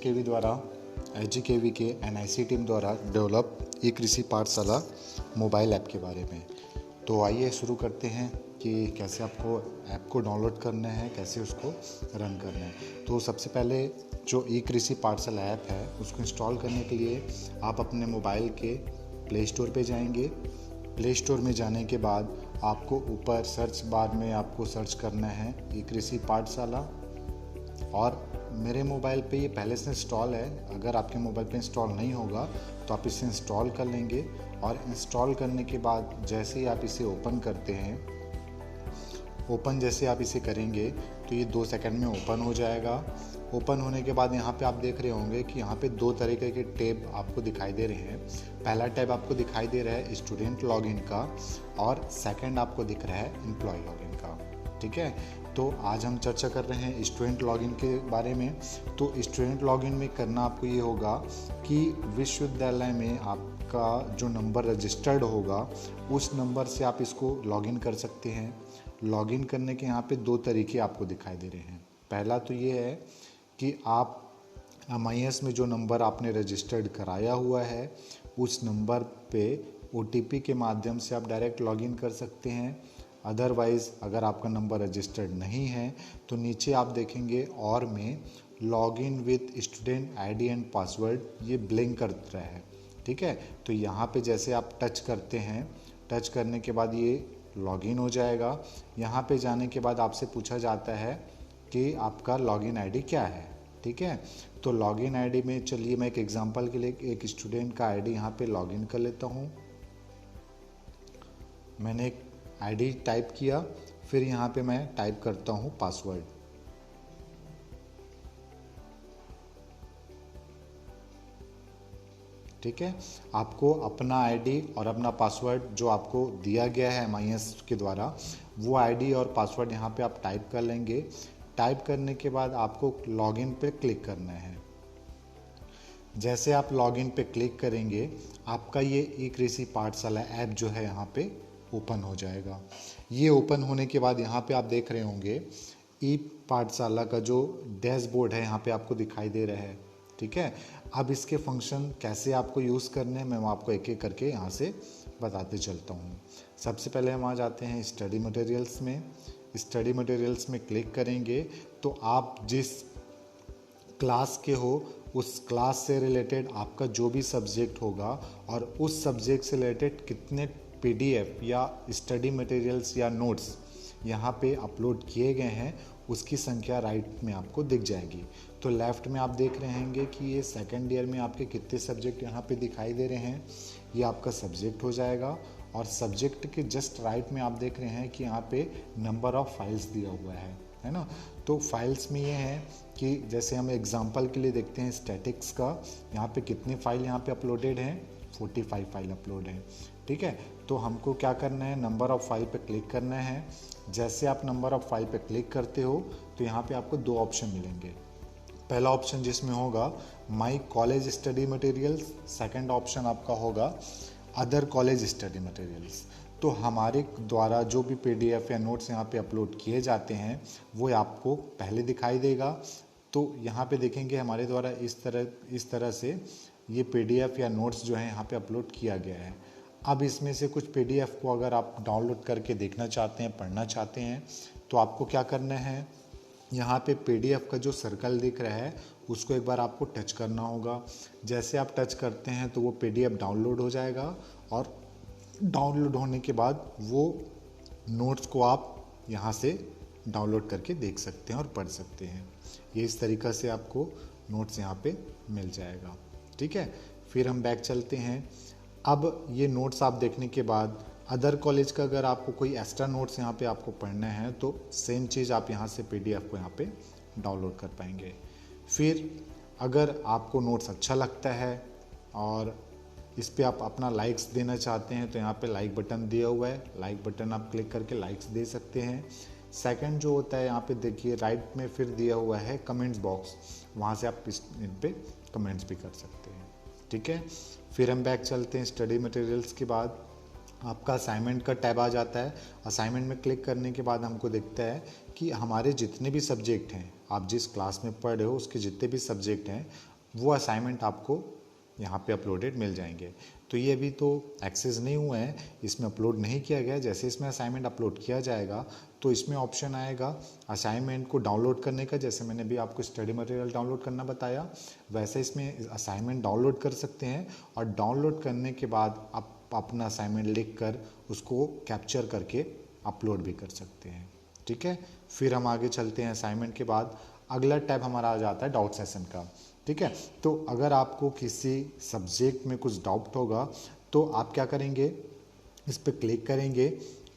केवी द्वारा एचजीकेवी के NIC team द्वारा डेवलप ई कृषि पाठशाला मोबाइल ऐप के बारे में। तो आइए शुरू करते हैं कि कैसे आपको ऐप को डाउनलोड करना है, कैसे उसको रन करना है। तो सबसे पहले जो ई कृषि पाठशाला ऐप है उसको इंस्टॉल करने के लिए आप अपने मोबाइल के प्ले स्टोर पे जाएंगे। प्ले स्टोर में जाने के बाद आपको ऊपर सर्च बार में आपको सर्च करना है ई कृषि पाठशाला। और मेरे मोबाइल पे ये पहले से इंस्टॉल है, अगर आपके मोबाइल पे इंस्टॉल नहीं होगा तो आप इसे इंस्टॉल कर लेंगे। और इंस्टॉल करने के बाद जैसे ही आप इसे ओपन करते हैं, ओपन जैसे आप इसे करेंगे तो ये 2 सेकंड में ओपन हो जाएगा। ओपन होने के बाद यहाँ पे आप देख रहे होंगे कि यहाँ पे 2 तरीके के टैब आपको दिखाई दे रहे हैं। पहला टैब आपको दिखाई दे रहा है स्टूडेंट लॉगिन का और सेकंड आपको दिख रहा है एम्प्लॉय लॉगिन का। ठीक है, तो आज हम चर्चा कर रहे हैं स्टूडेंट लॉगिन के बारे में। तो स्टूडेंट लॉगिन में करना आपको ये होगा कि विश्वविद्यालय में आपका जो नंबर रजिस्टर्ड होगा उस नंबर से आप इसको लॉगिन कर सकते हैं। लॉगिन करने के यहाँ पे 2 तरीके आपको दिखाई दे रहे हैं। पहला तो ये है कि आप MIS में जो नंबर आपने रजिस्टर्ड कराया हुआ है उस नंबर पे OTP के माध्यम से आप डायरेक्ट लॉगिन कर सकते हैं। अदरवाइज़ अगर आपका नंबर रजिस्टर्ड नहीं है तो नीचे आप देखेंगे और में login with student ID and password ये ब्लिंक कर रहा है। ठीक है, तो यहाँ पे जैसे आप टच करते हैं, टच करने के बाद ये लॉगिन हो जाएगा। यहाँ पे जाने के बाद आपसे पूछा जाता है कि आपका लॉगिन ID क्या है। ठीक है, तो लॉगिन ID में चलिए मैं एक एग्जांपल के लिए एक स्टूडेंट का ID यहाँ पे लॉगिन कर लेता हूँ। मैंने एक ID टाइप किया, फिर यहाँ पे मैं टाइप करता हूँ पासवर्ड। ठीक है, आपको अपना ID और अपना पासवर्ड जो आपको दिया गया है MIS के द्वारा वो ID और पासवर्ड यहाँ पे आप टाइप कर लेंगे। टाइप करने के बाद आपको लॉगिन पे क्लिक करना है। जैसे आप लॉगिन पे क्लिक करेंगे आपका ये ई कृषि पाठशाला ऐप जो है यहाँ पे ओपन हो जाएगा। ये ओपन होने के बाद यहाँ पे आप देख रहे होंगे ई पाठशाला का जो डैशबोर्ड है यहाँ पे आपको दिखाई दे रहा है। ठीक है, अब इसके फंक्शन कैसे आपको यूज़ करने हैं मैं आपको एक एक करके यहाँ से बताते चलता हूँ। सबसे पहले हम आ जाते हैं स्टडी मटेरियल्स में। स्टडी मटेरियल्स में क्लिक करेंगे तो आप जिस क्लास के हो उस क्लास से रिलेटेड आपका जो भी सब्जेक्ट होगा और उस सब्जेक्ट से रिलेटेड कितने PDF या स्टडी मटेरियल्स या नोट्स यहाँ पे अपलोड किए गए हैं उसकी संख्या राइट में आपको दिख जाएगी। तो लेफ़्ट में आप देख रहे होंगे कि ये सेकेंड ईयर में आपके कितने सब्जेक्ट यहाँ पे दिखाई दे रहे हैं, ये आपका सब्जेक्ट हो जाएगा। और सब्जेक्ट के जस्ट राइट में आप देख रहे हैं कि यहाँ पे नंबर ऑफ़ फाइल्स दिया हुआ है ना। तो फाइल्स में ये है कि जैसे हम एग्जांपल के लिए देखते हैं स्टैटिक्स का, यहाँ पे कितनी फाइल यहाँ पे अपलोडेड हैं, 45 फाइल अपलोड हैं। ठीक है, तो हमको क्या करना है, नंबर ऑफ़ फाइल पे क्लिक करना है। जैसे आप नंबर ऑफ़ फाइल पे क्लिक करते हो तो यहाँ पे आपको 2 ऑप्शन मिलेंगे। पहला ऑप्शन जिसमें होगा my college study materials, second option आपका होगा अदर कॉलेज स्टडी मटेरियल्स। तो हमारे द्वारा जो भी PDF या नोट्स यहाँ पे अपलोड किए जाते हैं वो आपको पहले दिखाई देगा। तो यहाँ पे देखेंगे हमारे द्वारा इस तरह से ये PDF या नोट्स जो है यहाँ पे अपलोड किया गया है। अब इसमें से कुछ PDF को अगर आप डाउनलोड करके देखना चाहते हैं, पढ़ना चाहते हैं तो आपको क्या करना है, यहाँ पे PDF का जो सर्कल दिख रहा है उसको एक बार आपको टच करना होगा। जैसे आप टच करते हैं तो वो PDF डाउनलोड हो जाएगा और डाउनलोड होने के बाद वो नोट्स को आप यहाँ से डाउनलोड करके देख सकते हैं और पढ़ सकते हैं। ये इस तरीक़ा से आपको नोट्स यहाँ पे मिल जाएगा। ठीक है, फिर हम बैक चलते हैं। अब ये नोट्स आप देखने के बाद अदर कॉलेज का अगर आपको कोई एक्स्ट्रा नोट्स यहाँ पे आपको पढ़ना है तो सेम चीज़ आप यहाँ से PDF को यहाँ पे डाउनलोड कर पाएंगे। फिर अगर आपको नोट्स अच्छा लगता है और इस पे आप अपना लाइक्स देना चाहते हैं तो यहाँ पे लाइक बटन दिया हुआ है, लाइक बटन आप क्लिक करके लाइक्स दे सकते हैं। सेकंड जो होता है यहाँ पे देखिए राइट में फिर दिया हुआ है कमेंट्स बॉक्स, वहाँ से आप इन पे कमेंट्स भी कर सकते हैं। ठीक है, फिर हम बैक चलते हैं। स्टडी मटेरियल्स के बाद आपका असाइनमेंट का टैब आ जाता है। असाइनमेंट में क्लिक करने के बाद हमको दिखता है कि हमारे जितने भी सब्जेक्ट हैं, आप जिस क्लास में पढ़ रहे हो उसके जितने भी सब्जेक्ट हैं वो असाइनमेंट आपको यहाँ पे अपलोडेड मिल जाएंगे। तो ये अभी तो एक्सेस नहीं हुआ है, इसमें अपलोड नहीं किया गया। जैसे इसमें असाइनमेंट अपलोड किया जाएगा तो इसमें ऑप्शन आएगा असाइनमेंट को डाउनलोड करने का। जैसे मैंने भी आपको स्टडी मटेरियल डाउनलोड करना बताया, वैसे इसमें असाइनमेंट डाउनलोड कर सकते हैं और डाउनलोड करने के बाद आप अपना असाइनमेंट लिख कर उसको कैप्चर करके अपलोड भी कर सकते हैं। ठीक है, फिर हम आगे चलते हैं। असाइनमेंट के बाद अगला टैब हमारा आ जाता है डाउट सेशन का। ठीक है, तो अगर आपको किसी सब्जेक्ट में कुछ डाउट होगा तो आप क्या करेंगे, इस पर क्लिक करेंगे।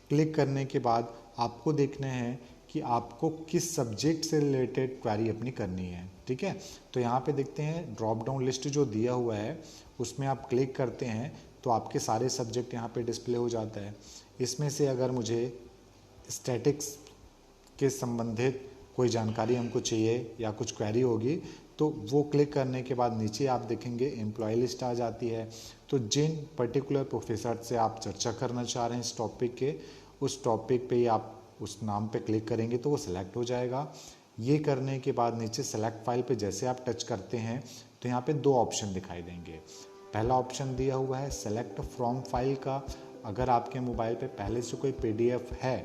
क्लिक करने के बाद आपको देखना है कि आपको किस सब्जेक्ट से रिलेटेड क्वेरी अपनी करनी है। ठीक है, तो यहाँ पे देखते हैं ड्रॉप डाउन लिस्ट जो दिया हुआ है उसमें आप क्लिक करते हैं तो आपके सारे सब्जेक्ट यहाँ पे डिस्प्ले हो जाता है। इसमें से अगर मुझे स्टैटिक्स के संबंधित कोई जानकारी हमको चाहिए या कुछ क्वेरी होगी तो वो क्लिक करने के बाद नीचे आप देखेंगे एम्प्लॉय लिस्ट आ जाती है। तो जिन पर्टिकुलर प्रोफेसर से आप चर्चा करना चाह रहे हैं इस टॉपिक के, उस टॉपिक पे ही आप उस नाम पे क्लिक करेंगे तो वो सिलेक्ट हो जाएगा। ये करने के बाद नीचे सेलेक्ट फाइल पे जैसे आप टच करते हैं तो यहाँ पे 2 ऑप्शन दिखाई देंगे। पहला ऑप्शन दिया हुआ है सेलेक्ट फ्रॉम फाइल का। अगर आपके मोबाइल पे पहले से कोई PDF है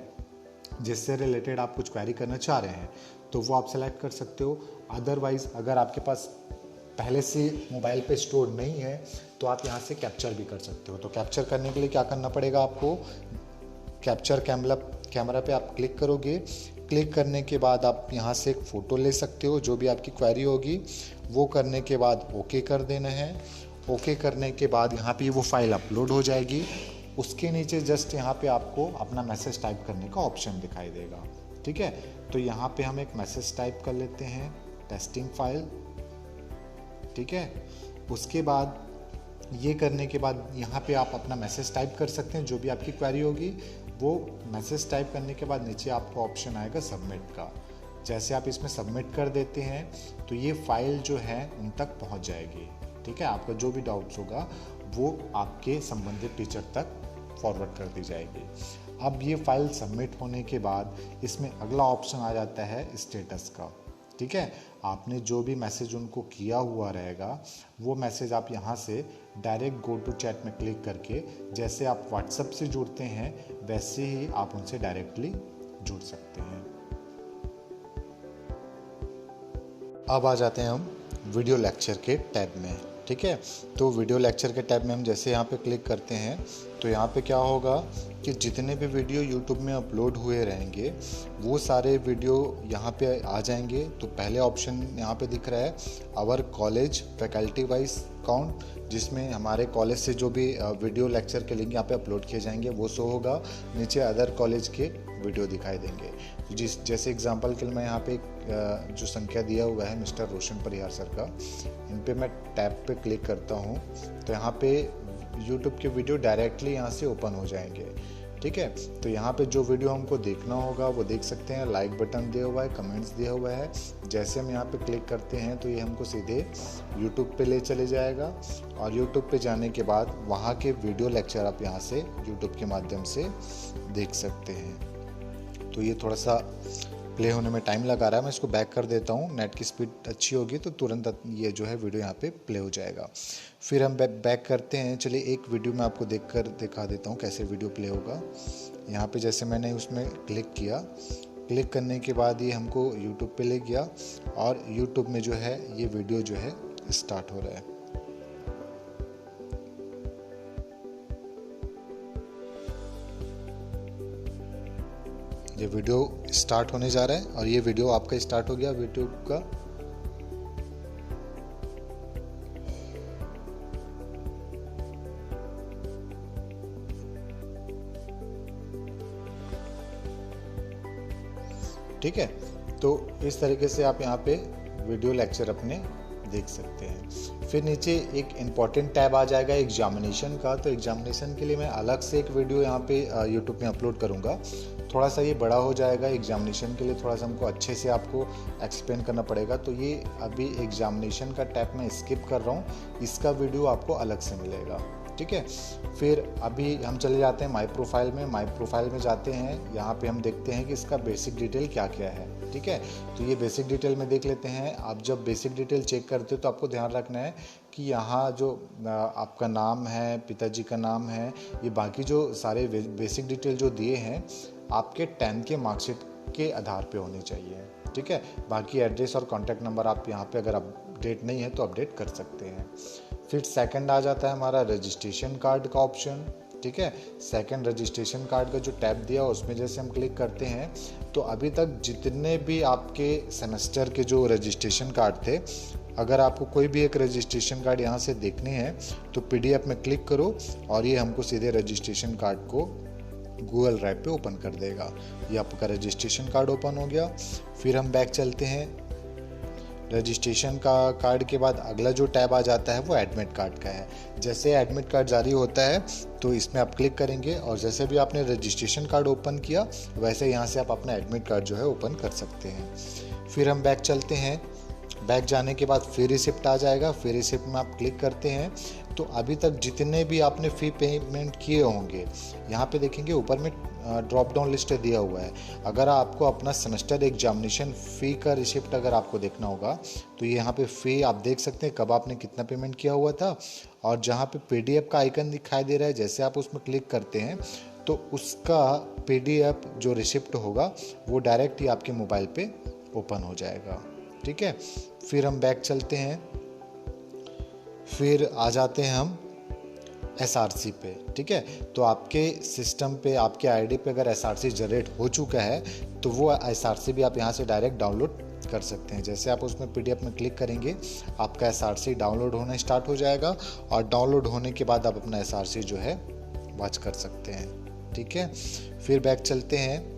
जिससे रिलेटेड आप कुछ क्वेरी करना चाह रहे हैं तो वो आप सेलेक्ट कर सकते हो। अदरवाइज़ अगर आपके पास पहले से मोबाइल पे स्टोर नहीं है तो आप यहाँ से कैप्चर भी कर सकते हो। तो कैप्चर करने के लिए क्या करना पड़ेगा आपको, कैप्चर कैमरा पे आप क्लिक करोगे। क्लिक करने के बाद आप यहाँ से एक फ़ोटो ले सकते हो जो भी आपकी क्वेरी होगी। वो करने के बाद ओके कर देना है। ओके करने के बाद यहाँ पे वो फाइल अपलोड हो जाएगी। उसके नीचे जस्ट यहाँ पे आपको अपना मैसेज टाइप करने का ऑप्शन दिखाई देगा। ठीक है, तो यहाँ पे हम एक मैसेज टाइप कर लेते हैं, टेस्टिंग फाइल। ठीक है, उसके बाद ये करने के बाद यहाँ पे आप अपना मैसेज टाइप कर सकते हैं जो भी आपकी क्वेरी होगी। वो मैसेज टाइप करने के बाद नीचे आपको ऑप्शन आएगा सबमिट का। जैसे आप इसमें सबमिट कर देते हैं तो ये फाइल जो है उन तक पहुँच जाएगी। ठीक है, आपका जो भी डाउट्स होगा वो आपके संबंधित टीचर तक फॉरवर्ड कर दी जाएगी। अब ये फाइल सबमिट होने के बाद इसमें अगला ऑप्शन आ जाता है स्टेटस का। ठीक है, आपने जो भी मैसेज उनको किया हुआ रहेगा वो मैसेज आप यहाँ से डायरेक्ट गो टू चैट में क्लिक करके, जैसे आप व्हाट्सएप से जुड़ते हैं वैसे ही आप उनसे डायरेक्टली जुड़ सकते हैं। अब आ जाते हैं हम वीडियो लेक्चर के टैब में। ठीक है, तो वीडियो लेक्चर के टैब में हम जैसे यहाँ पे क्लिक करते हैं तो यहाँ पे क्या होगा कि जितने भी वीडियो YouTube में अपलोड हुए रहेंगे वो सारे वीडियो यहाँ पे आ जाएंगे। तो पहले ऑप्शन यहाँ पे दिख रहा है our college faculty wise count, जिसमें हमारे कॉलेज से जो भी वीडियो लेक्चर के लिंक यहाँ पे अपलोड किए जाएंगे वो शो होगा। नीचे अदर कॉलेज के वीडियो दिखाई देंगे। तो जैसे एग्जांपल के लिए मैं यहाँ पे जो संख्या दिया हुआ है मिस्टर रोशन परिहार सर का, इन पे मैं टैब पे क्लिक करता हूँ तो यहाँ पे YouTube के वीडियो डायरेक्टली यहाँ से ओपन हो जाएंगे। ठीक है, तो यहाँ पे जो वीडियो हमको देखना होगा वो देख सकते हैं। लाइक बटन दिया हुआ है, कमेंट्स दिया हुआ है। जैसे हम यहाँ पे क्लिक करते हैं तो ये हमको सीधे YouTube पे ले चले जाएगा और YouTube पे जाने के बाद वहाँ के वीडियो लेक्चर आप यहाँ से YouTube के माध्यम से देख सकते हैं। तो ये थोड़ा सा प्ले होने में टाइम लगा रहा है, मैं इसको बैक कर देता हूँ। नेट की स्पीड अच्छी होगी तो तुरंत ये जो है वीडियो यहाँ पे प्ले हो जाएगा। फिर हम बैक करते हैं। चलिए एक वीडियो मैं आपको दिखा देता हूँ कैसे वीडियो प्ले होगा। यहाँ पे जैसे मैंने उसमें क्लिक किया, क्लिक करने के बाद ये हमको यूट्यूब पे ले गया और यूट्यूब में जो है ये वीडियो जो है स्टार्ट हो रहा है। ये वीडियो स्टार्ट होने जा रहा है और ये वीडियो आपका स्टार्ट हो गया यूट्यूब का। ठीक है, तो इस तरीके से आप यहाँ पे वीडियो लेक्चर अपने देख सकते हैं। फिर नीचे एक इम्पॉर्टेंट टैब आ जाएगा एग्जामिनेशन का। तो एग्जामिनेशन के लिए मैं अलग से एक वीडियो यहाँ पे यूट्यूब में अपलोड करूँगा। थोड़ा सा ये बड़ा हो जाएगा एग्जामिनेशन के लिए, थोड़ा सा हमको अच्छे से आपको एक्सप्लेन करना पड़ेगा। तो ये अभी एग्जामिनेशन का टैब मैं स्किप कर रहा हूँ, इसका वीडियो आपको अलग से मिलेगा। ठीक है। फिर अभी हम चले जाते हैं माई प्रोफाइल में। माई प्रोफाइल में जाते हैं, यहाँ पे हम देखते हैं कि इसका बेसिक डिटेल क्या क्या है, ठीक है। तो ये बेसिक डिटेल में देख लेते हैं। आप जब बेसिक डिटेल चेक करते हो तो आपको ध्यान रखना है कि यहाँ जो आपका नाम है, पिताजी का नाम है, ये बाकी जो सारे बेसिक डिटेल जो दिए हैं आपके 10th के मार्कशीट के आधार पे होने चाहिए, ठीक है। बाकी एड्रेस और कॉन्टैक्ट नंबर आप यहाँ पे अगर अपडेट नहीं है तो अपडेट कर सकते हैं। फिर सेकंड आ जाता है हमारा रजिस्ट्रेशन कार्ड का ऑप्शन, ठीक है। सेकंड रजिस्ट्रेशन कार्ड का जो टैब दिया उसमें जैसे हम क्लिक करते हैं तो अभी तक जितने भी आपके सेमेस्टर के जो रजिस्ट्रेशन कार्ड थे, अगर आपको कोई भी एक रजिस्ट्रेशन कार्ड यहाँ से देखने हैं तो PDF में क्लिक करो और ये हमको सीधे रजिस्ट्रेशन कार्ड को गूगल ड्राइव पे ओपन कर देगा। ये आपका रजिस्ट्रेशन कार्ड ओपन हो गया। फिर हम बैक चलते हैं। रजिस्ट्रेशन का कार्ड के बाद अगला जो टैब आ जाता है वो एडमिट कार्ड का है। जैसे एडमिट कार्ड जारी होता है तो इसमें आप क्लिक करेंगे और जैसे भी आपने रजिस्ट्रेशन कार्ड ओपन किया वैसे यहाँ से आप अपना एडमिट कार्ड जो है ओपन कर सकते हैं। फिर हम बैक चलते हैं। बैक जाने के बाद फिर रिसिप्ट आ जाएगा। फिर रिसिप्ट में आप क्लिक करते हैं तो अभी तक जितने भी आपने फ़ी पेमेंट किए होंगे यहाँ पे देखेंगे ऊपर में ड्रॉप डाउन लिस्ट दिया हुआ है। अगर आपको अपना सेमेस्टर एग्जामिनेशन फ़ी का रिसिप्ट अगर आपको देखना होगा तो ये यहाँ पे फ़ी आप देख सकते हैं कब आपने कितना पेमेंट किया हुआ था, और जहाँ पे PDF का आइकन दिखाई दे रहा है जैसे आप उसमें क्लिक करते हैं तो उसका PDF जो रिसिप्ट होगा वो डायरेक्ट ही आपके मोबाइल पे ओपन हो जाएगा, ठीक है। फिर हम बैक चलते हैं। फिर आ जाते हैं हम SRC पे, ठीक है। तो आपके सिस्टम पे, आपके आईडी पे अगर SRC जनरेट हो चुका है तो वो SRC भी आप यहाँ से डायरेक्ट डाउनलोड कर सकते हैं। जैसे आप उसमें PDF में क्लिक करेंगे आपका SRC डाउनलोड होना स्टार्ट हो जाएगा और डाउनलोड होने के बाद आप अपना SRC जो है वॉच कर सकते हैं, ठीक है। फिर बैक चलते हैं।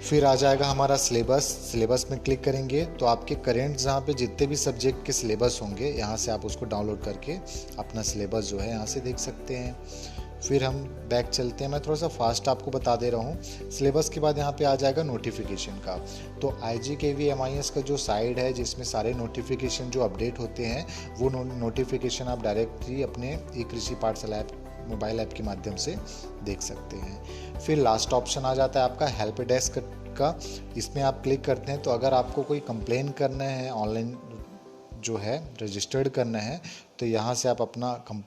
फिर आ जाएगा हमारा सिलेबस। सिलेबस में क्लिक करेंगे तो आपके करेंट जहाँ पे जितने भी सब्जेक्ट के सिलेबस होंगे यहाँ से आप उसको डाउनलोड करके अपना सिलेबस जो है यहाँ से देख सकते हैं। फिर हम बैक चलते हैं। मैं थोड़ा सा फास्ट आपको बता दे रहा हूँ। सिलेबस के बाद यहाँ पे आ जाएगा नोटिफिकेशन का। तो IGKV MIS का जो साइड है जिसमें सारे नोटिफिकेशन जो अपडेट होते हैं वो नोटिफिकेशन आप डायरेक्टली अपने ई-कृषि पाठशाला ऐप मोबाइल ऐप के माध्यम से देख सकते हैं। फिर लास्ट ऑप्शन आ जाता है आपका हेल्प डेस्क का। इसमें आप क्लिक करते हैं तो अगर आपको कोई कंप्लेन करना है, ऑनलाइन जो है रजिस्टर्ड करना है, तो यहाँ से आप अपना कंप्लेन